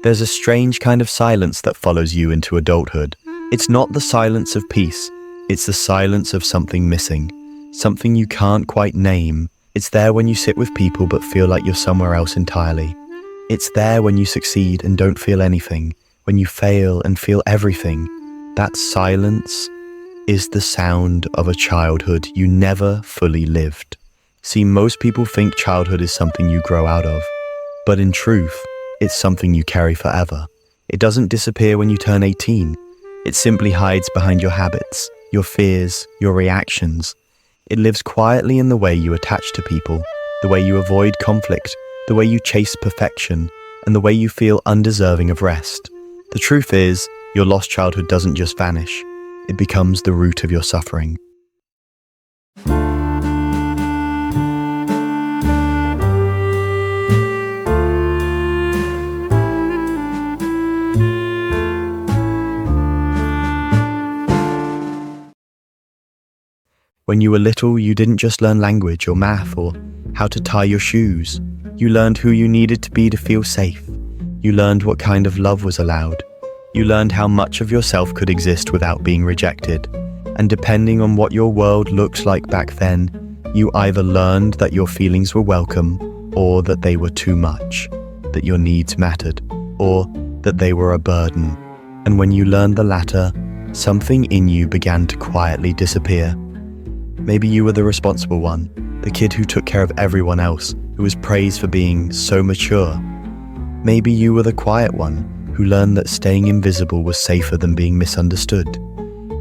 There's a strange kind of silence that follows you into adulthood. It's not the silence of peace, it's the silence of something missing, something you can't quite name. It's there when you sit with people but feel like you're somewhere else entirely. It's there when you succeed and don't feel anything, when you fail and feel everything. That silence is the sound of a childhood you never fully lived. See, most people think childhood is something you grow out of, but in truth, it's something you carry forever. It doesn't disappear when you turn 18. It simply hides behind your habits, your fears, your reactions. It lives quietly in the way you attach to people, the way you avoid conflict, the way you chase perfection, and the way you feel undeserving of rest. The truth is, your lost childhood doesn't just vanish. It becomes the root of your suffering. When you were little, you didn't just learn language or math or how to tie your shoes. You learned who you needed to be to feel safe. You learned what kind of love was allowed. You learned how much of yourself could exist without being rejected. And depending on what your world looked like back then, you either learned that your feelings were welcome, or that they were too much, that your needs mattered, or that they were a burden. And when you learned the latter, something in you began to quietly disappear. Maybe you were the responsible one, the kid who took care of everyone else, who was praised for being so mature. Maybe you were the quiet one, who learned that staying invisible was safer than being misunderstood.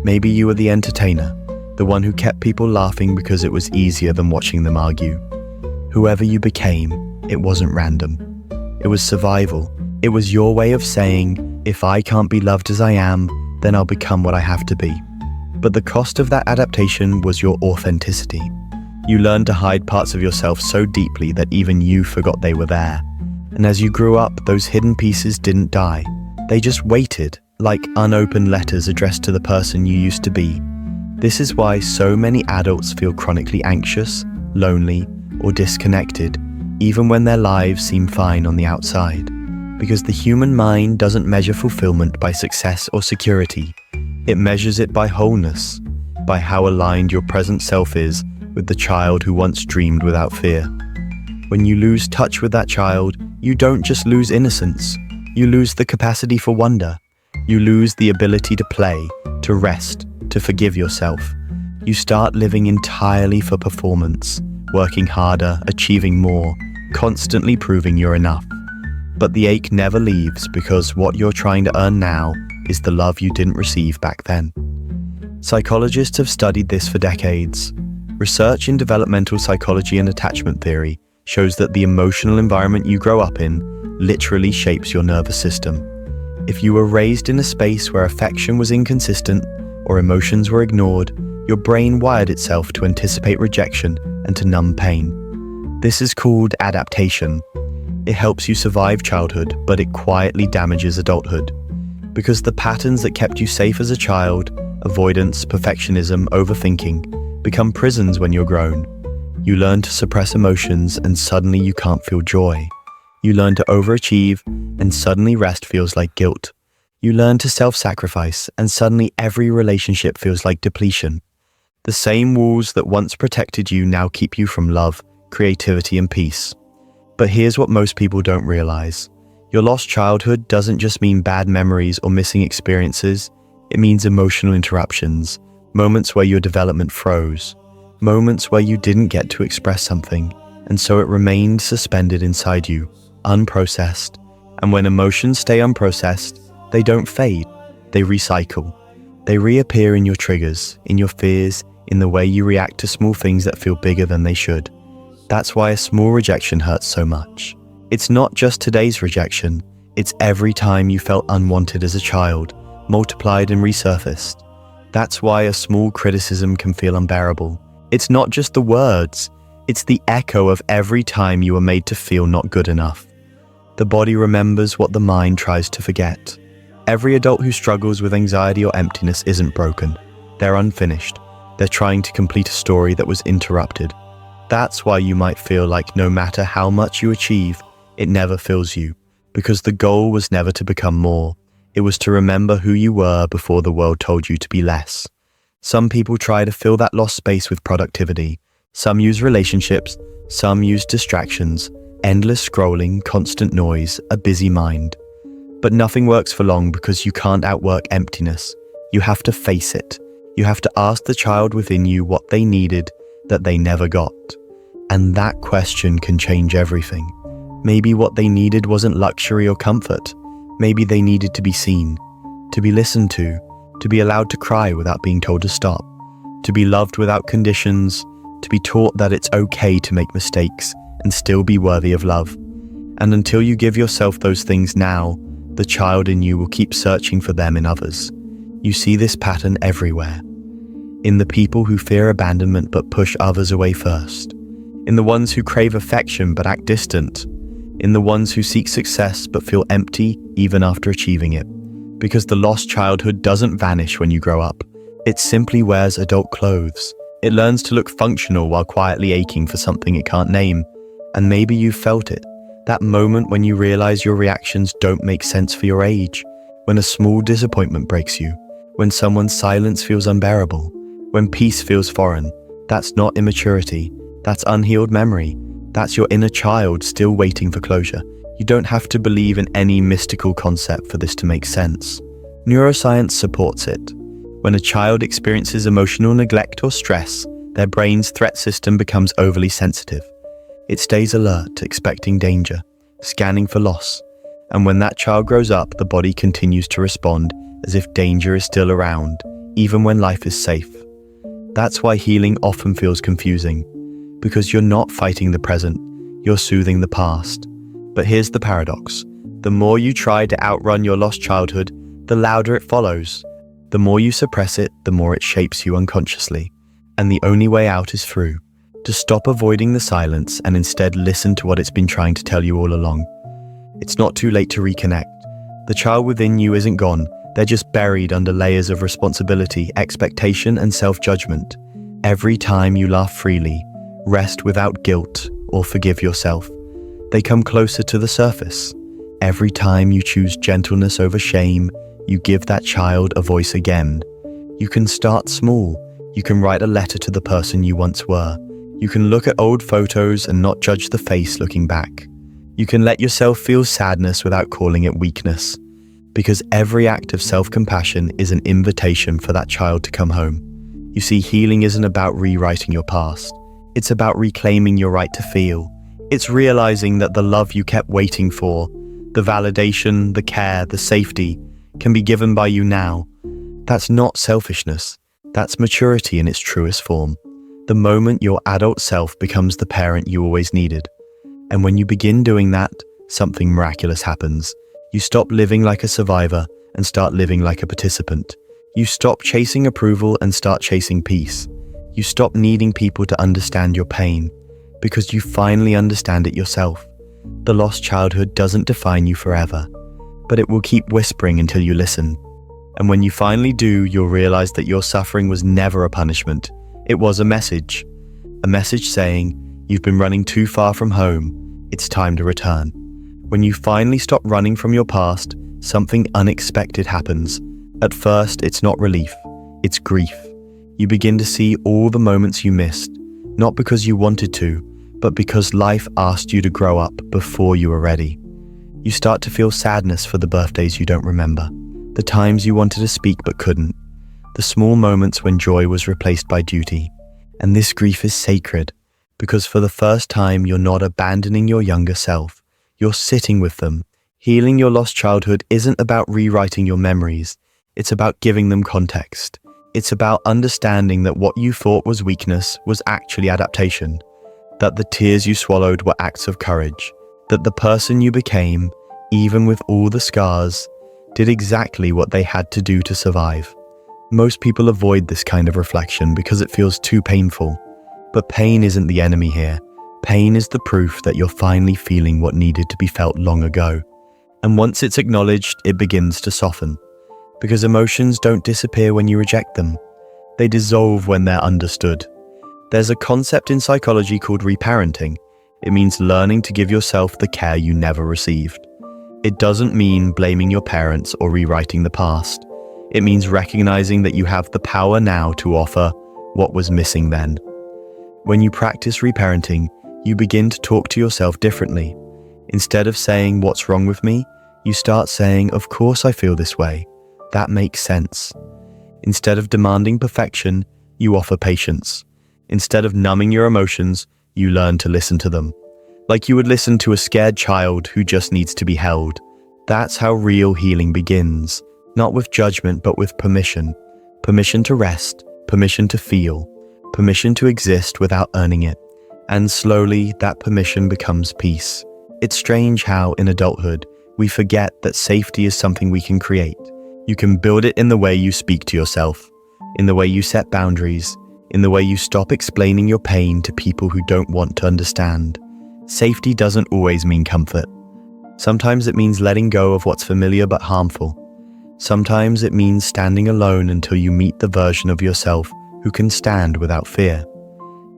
Maybe you were the entertainer, the one who kept people laughing because it was easier than watching them argue. Whoever you became, it wasn't random. It was survival. It was your way of saying, if I can't be loved as I am, then I'll become what I have to be. But the cost of that adaptation was your authenticity. You learned to hide parts of yourself so deeply that even you forgot they were there. And as you grew up, those hidden pieces didn't die. They just waited, like unopened letters addressed to the person you used to be. This is why so many adults feel chronically anxious, lonely, or disconnected, even when their lives seem fine on the outside. Because the human mind doesn't measure fulfillment by success or security. It measures it by wholeness, by how aligned your present self is with the child who once dreamed without fear. When you lose touch with that child, you don't just lose innocence. You lose the capacity for wonder. You lose the ability to play, to rest, to forgive yourself. You start living entirely for performance, working harder, achieving more, constantly proving you're enough. But the ache never leaves, because what you're trying to earn now is the love you didn't receive back then. Psychologists have studied this for decades. Research in developmental psychology and attachment theory shows that the emotional environment you grow up in literally shapes your nervous system. If you were raised in a space where affection was inconsistent or emotions were ignored, your brain wired itself to anticipate rejection and to numb pain. This is called adaptation. It helps you survive childhood, but it quietly damages adulthood. Because the patterns that kept you safe as a child, avoidance, perfectionism, overthinking, become prisons when you're grown. You learn to suppress emotions and suddenly you can't feel joy. You learn to overachieve and suddenly rest feels like guilt. You learn to self-sacrifice and suddenly every relationship feels like depletion. The same walls that once protected you now keep you from love, creativity, and peace. But here's what most people don't realize. Your lost childhood doesn't just mean bad memories or missing experiences. It means emotional interruptions, moments where your development froze, moments where you didn't get to express something, and so it remained suspended inside you, unprocessed. And when emotions stay unprocessed, they don't fade, they recycle. They reappear in your triggers, in your fears, in the way you react to small things that feel bigger than they should. That's why a small rejection hurts so much. It's not just today's rejection, it's every time you felt unwanted as a child, multiplied and resurfaced. That's why a small criticism can feel unbearable. It's not just the words, it's the echo of every time you were made to feel not good enough. The body remembers what the mind tries to forget. Every adult who struggles with anxiety or emptiness isn't broken. They're unfinished. They're trying to complete a story that was interrupted. That's why you might feel like no matter how much you achieve, it never fills you, because the goal was never to become more. It was to remember who you were before the world told you to be less. Some people try to fill that lost space with productivity. Some use relationships, some use distractions, endless scrolling, constant noise, a busy mind. But nothing works for long because you can't outwork emptiness. You have to face it. You have to ask the child within you what they needed that they never got. And that question can change everything. Maybe what they needed wasn't luxury or comfort. Maybe they needed to be seen, to be listened to be allowed to cry without being told to stop, to be loved without conditions, to be taught that it's okay to make mistakes and still be worthy of love. And until you give yourself those things now, the child in you will keep searching for them in others. You see this pattern everywhere. In the people who fear abandonment but push others away first. In the ones who crave affection but act distant. In the ones who seek success but feel empty even after achieving it. Because the lost childhood doesn't vanish when you grow up. It simply wears adult clothes. It learns to look functional while quietly aching for something it can't name. And maybe you've felt it. That moment when you realize your reactions don't make sense for your age. When a small disappointment breaks you. When someone's silence feels unbearable. When peace feels foreign. That's not immaturity. That's unhealed memory. That's your inner child still waiting for closure. You don't have to believe in any mystical concept for this to make sense. Neuroscience supports it. When a child experiences emotional neglect or stress, their brain's threat system becomes overly sensitive. It stays alert, expecting danger, scanning for loss. And when that child grows up, the body continues to respond as if danger is still around, even when life is safe. That's why healing often feels confusing, because you're not fighting the present, you're soothing the past. But here's the paradox. The more you try to outrun your lost childhood, the louder it follows. The more you suppress it, the more it shapes you unconsciously. And the only way out is through. To stop avoiding the silence and instead listen to what it's been trying to tell you all along. It's not too late to reconnect. The child within you isn't gone. They're just buried under layers of responsibility, expectation, and self-judgment. Every time you laugh freely, rest without guilt, or forgive yourself, they come closer to the surface. Every time you choose gentleness over shame, you give that child a voice again. You can start small. You can write a letter to the person you once were. You can look at old photos and not judge the face looking back. You can let yourself feel sadness without calling it weakness. Because every act of self-compassion is an invitation for that child to come home. You see, healing isn't about rewriting your past. It's about reclaiming your right to feel. It's realizing that the love you kept waiting for, the validation, the care, the safety, can be given by you now. That's not selfishness. That's maturity in its truest form. The moment your adult self becomes the parent you always needed. And when you begin doing that, something miraculous happens. You stop living like a survivor and start living like a participant. You stop chasing approval and start chasing peace. You stop needing people to understand your pain because you finally understand it yourself. The lost childhood doesn't define you forever, but it will keep whispering until you listen. And when you finally do, you'll realize that your suffering was never a punishment. It was a message saying, you've been running too far from home. It's time to return. When you finally stop running from your past, something unexpected happens. At first, it's not relief, it's grief. You begin to see all the moments you missed, not because you wanted to, but because life asked you to grow up before you were ready. You start to feel sadness for the birthdays you don't remember, the times you wanted to speak but couldn't, the small moments when joy was replaced by duty. And this grief is sacred, because for the first time you're not abandoning your younger self. You're sitting with them. Healing your lost childhood isn't about rewriting your memories. It's about giving them context. It's about understanding that what you thought was weakness was actually adaptation. That the tears you swallowed were acts of courage. That the person you became, even with all the scars, did exactly what they had to do to survive. Most people avoid this kind of reflection because it feels too painful. But pain isn't the enemy here. Pain is the proof that you're finally feeling what needed to be felt long ago. And once it's acknowledged, it begins to soften. Because emotions don't disappear when you reject them. They dissolve when they're understood. There's a concept in psychology called reparenting. It means learning to give yourself the care you never received. It doesn't mean blaming your parents or rewriting the past. It means recognizing that you have the power now to offer what was missing then. When you practice reparenting, you begin to talk to yourself differently. Instead of saying, "What's wrong with me?" you start saying, "Of course I feel this way. That makes sense." Instead of demanding perfection, you offer patience. Instead of numbing your emotions, you learn to listen to them. Like you would listen to a scared child who just needs to be held. That's how real healing begins. Not with judgment, but with permission. Permission to rest, permission to feel, permission to exist without earning it. And slowly, that permission becomes peace. It's strange how, in adulthood, we forget that safety is something we can create. You can build it in the way you speak to yourself, in the way you set boundaries, in the way you stop explaining your pain to people who don't want to understand. Safety doesn't always mean comfort. Sometimes it means letting go of what's familiar but harmful. Sometimes it means standing alone until you meet the version of yourself who can stand without fear.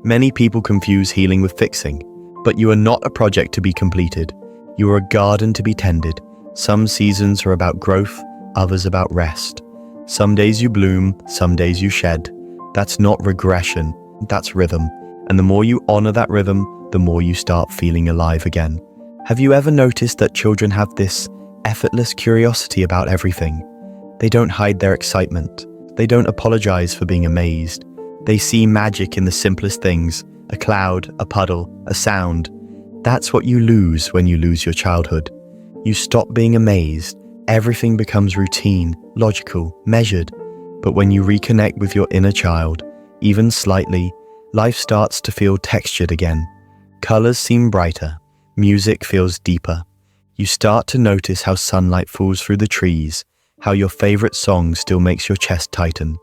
Many people confuse healing with fixing, but you are not a project to be completed. You are a garden to be tended. Some seasons are about growth, others about rest. Some days you bloom, some days you shed. That's not regression, that's rhythm. And the more you honor that rhythm, the more you start feeling alive again. Have you ever noticed that children have this effortless curiosity about everything? They don't hide their excitement. They don't apologize for being amazed. They see magic in the simplest things, a cloud, a puddle, a sound. That's what you lose when you lose your childhood. You stop being amazed. Everything becomes routine, logical, measured. But when you reconnect with your inner child, even slightly, life starts to feel textured again. Colors seem brighter. Music feels deeper. You start to notice how sunlight falls through the trees, how your favorite song still makes your chest tighten.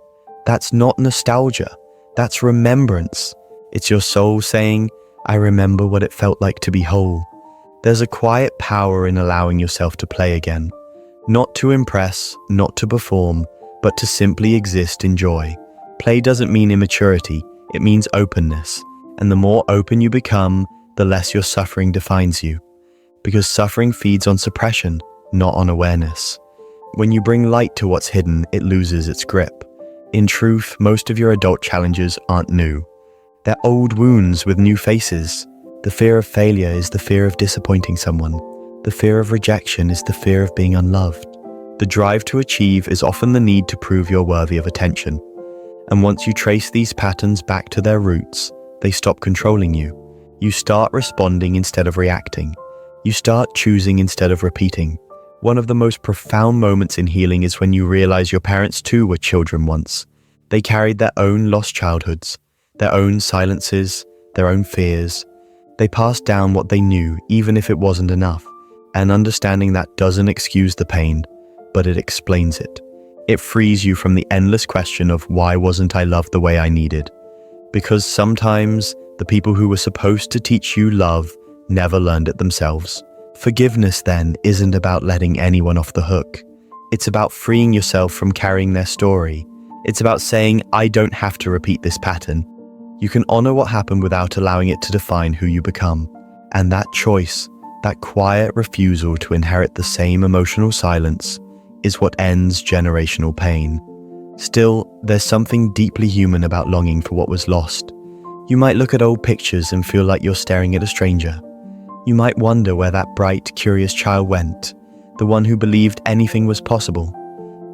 That's not nostalgia. That's remembrance. It's your soul saying, "I remember what it felt like to be whole." There's a quiet power in allowing yourself to play again. Not to impress, not to perform, but to simply exist in joy. Play doesn't mean immaturity, it means openness. And the more open you become, the less your suffering defines you. Because suffering feeds on suppression, not on awareness. When you bring light to what's hidden, it loses its grip. In truth, most of your adult challenges aren't new. They're old wounds with new faces. The fear of failure is the fear of disappointing someone. The fear of rejection is the fear of being unloved. The drive to achieve is often the need to prove you're worthy of attention. And once you trace these patterns back to their roots, they stop controlling you. You start responding instead of reacting. You start choosing instead of repeating. One of the most profound moments in healing is when you realize your parents too were children once. They carried their own lost childhoods, their own silences, their own fears. They passed down what they knew, even if it wasn't enough. And understanding that doesn't excuse the pain, but it explains it. It frees you from the endless question of why wasn't I loved the way I needed? Because sometimes the people who were supposed to teach you love never learned it themselves. Forgiveness, then, isn't about letting anyone off the hook. It's about freeing yourself from carrying their story. It's about saying, "I don't have to repeat this pattern." You can honor what happened without allowing it to define who you become. And that choice, that quiet refusal to inherit the same emotional silence, is what ends generational pain. Still, there's something deeply human about longing for what was lost. You might look at old pictures and feel like you're staring at a stranger. You might wonder where that bright, curious child went, the one who believed anything was possible.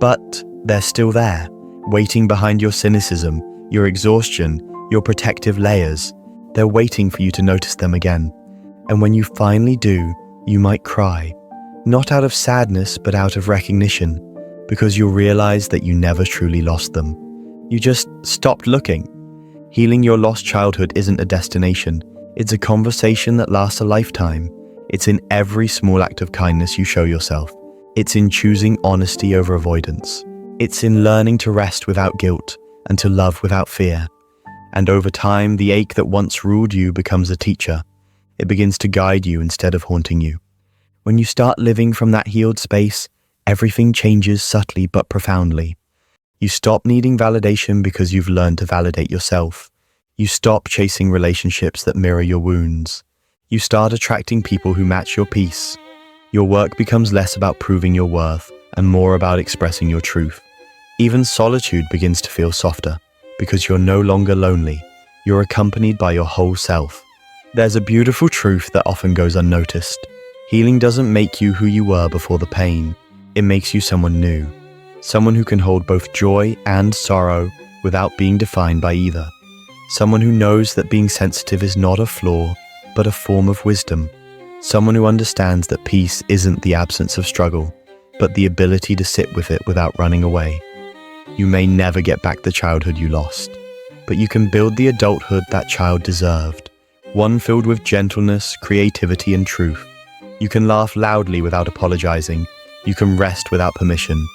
But they're still there, waiting behind your cynicism, your exhaustion, your protective layers. They're waiting for you to notice them again. And when you finally do, you might cry. Not out of sadness, but out of recognition, because you'll realize that you never truly lost them. You just stopped looking. Healing your lost childhood isn't a destination. It's a conversation that lasts a lifetime. It's in every small act of kindness you show yourself. It's in choosing honesty over avoidance. It's in learning to rest without guilt and to love without fear. And over time, the ache that once ruled you becomes a teacher. It begins to guide you instead of haunting you. When you start living from that healed space, everything changes subtly but profoundly. You stop needing validation because you've learned to validate yourself. You stop chasing relationships that mirror your wounds. You start attracting people who match your peace. Your work becomes less about proving your worth and more about expressing your truth. Even solitude begins to feel softer because you're no longer lonely. You're accompanied by your whole self. There's a beautiful truth that often goes unnoticed. Healing doesn't make you who you were before the pain. It makes you someone new. Someone who can hold both joy and sorrow without being defined by either. Someone who knows that being sensitive is not a flaw, but a form of wisdom. Someone who understands that peace isn't the absence of struggle, but the ability to sit with it without running away. You may never get back the childhood you lost, but you can build the adulthood that child deserved. One filled with gentleness, creativity, and truth. You can laugh loudly without apologizing. You can rest without permission.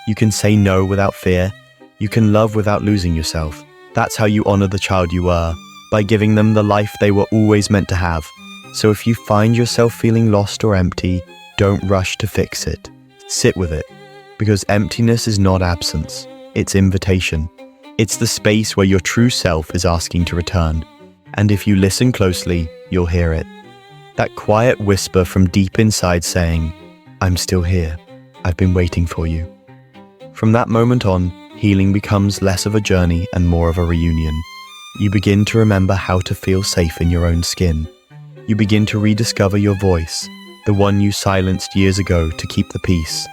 You can say no without fear. You can love without losing yourself. That's how you honor the child you were, by giving them the life they were always meant to have. So if you find yourself feeling lost or empty, don't rush to fix it. Sit with it, because emptiness is not absence, it's invitation. It's the space where your true self is asking to return. And if you listen closely, you'll hear it. That quiet whisper from deep inside saying, "I'm still here. I've been waiting for you." From that moment on, healing becomes less of a journey and more of a reunion. You begin to remember how to feel safe in your own skin. You begin to rediscover your voice, the one you silenced years ago to keep the peace.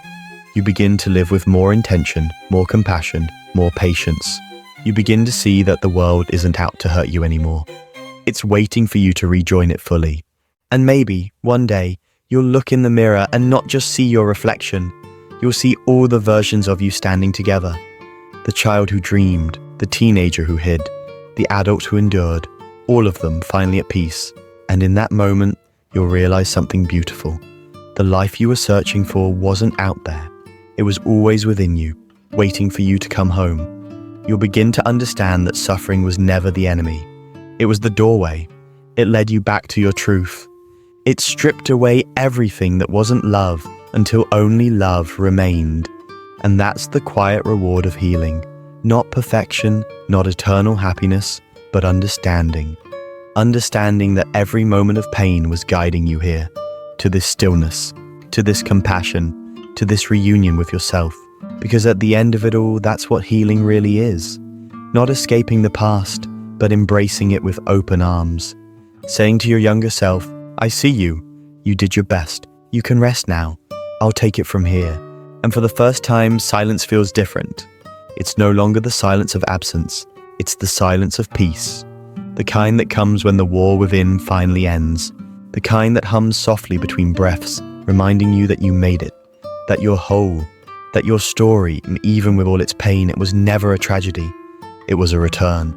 You begin to live with more intention, more compassion, more patience. You begin to see that the world isn't out to hurt you anymore. It's waiting for you to rejoin it fully. And maybe, one day, you'll look in the mirror and not just see your reflection. You'll see all the versions of you standing together. The child who dreamed, the teenager who hid, the adult who endured, all of them finally at peace. And in that moment, you'll realize something beautiful. The life you were searching for wasn't out there. It was always within you, waiting for you to come home. You'll begin to understand that suffering was never the enemy. It was the doorway. It led you back to your truth. It stripped away everything that wasn't love until only love remained. And that's the quiet reward of healing. Not perfection, not eternal happiness, but understanding. Understanding that every moment of pain was guiding you here, to this stillness, to this compassion, to this reunion with yourself. Because at the end of it all, that's what healing really is. Not escaping the past, but embracing it with open arms. Saying to your younger self, "I see you. You did your best. You can rest now. I'll take it from here." And for the first time, silence feels different. It's no longer the silence of absence. It's the silence of peace. The kind that comes when the war within finally ends. The kind that hums softly between breaths, reminding you that you made it, that you're whole, that your story, even with all its pain, it was never a tragedy. It was a return.